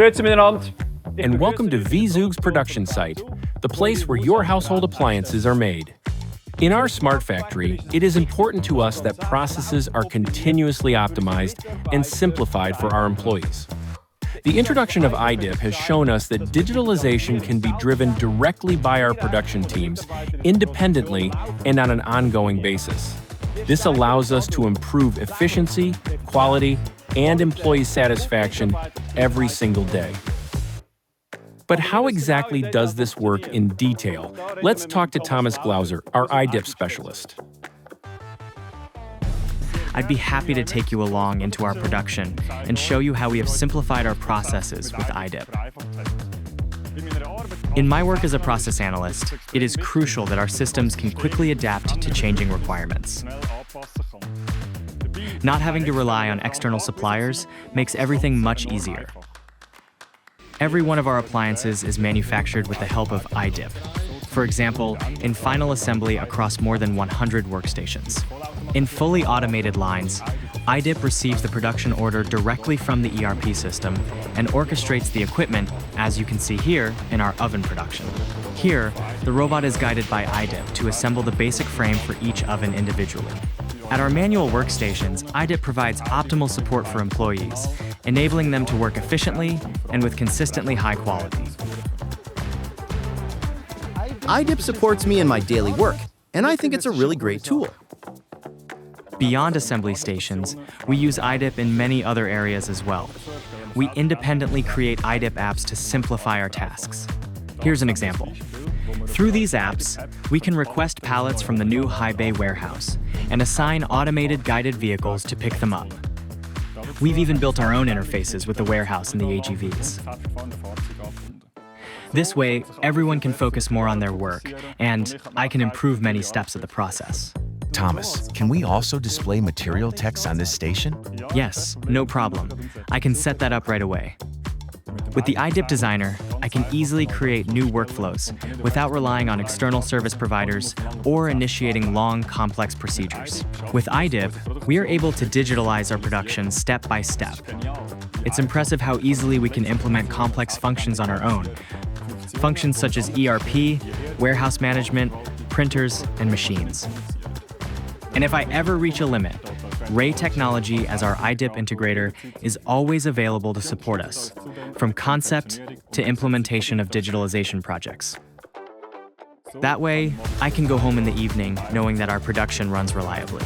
Grüezi miteinander. And welcome to V-ZUG's production site, the place where your household appliances are made. In our smart factory, it is important to us that processes are continuously optimized and simplified for our employees. The introduction of iDIP has shown us that digitalization can be driven directly by our production teams, independently and on an ongoing basis. This allows us to improve efficiency, quality, and employee satisfaction every single day. But how exactly does this work in detail? Let's talk to Thomas Glauser, our iDIP specialist. I'd be happy to take you along into our production and show you how we have simplified our processes with iDIP. In my work as a process analyst, it is crucial that our systems can quickly adapt to changing requirements. Not having to rely on external suppliers makes everything much easier. Every one of our appliances is manufactured with the help of iDIP. For example, in final assembly across more than 100 workstations. In fully automated lines, iDIP receives the production order directly from the ERP system and orchestrates the equipment, as you can see here in our oven production. Here, the robot is guided by iDIP to assemble the basic frame for each oven individually. At our manual workstations, iDIP provides optimal support for employees, enabling them to work efficiently and with consistently high quality. iDIP supports me in my daily work, and I think it's a really great tool. Beyond assembly stations, we use iDIP in many other areas as well. We independently create iDIP apps to simplify our tasks. Here's an example. Through these apps, we can request pallets from the new high bay warehouse and assign automated guided vehicles to pick them up. We've even built our own interfaces with the warehouse and the AGVs. This way, everyone can focus more on their work, and I can improve many steps of the process. Thomas, can we also display material text on this station? Yes, no problem. I can set that up right away. With the iDIP Designer, I can easily create new workflows without relying on external service providers or initiating long, complex procedures. With iDIP, we are able to digitalize our production step by step. It's impressive how easily we can implement complex functions on our own. Functions such as ERP, warehouse management, printers, and machines. And if I ever reach a limit, Ray Technology as our iDIP integrator is always available to support us, from concept to implementation of digitalization projects. That way, I can go home in the evening knowing that our production runs reliably.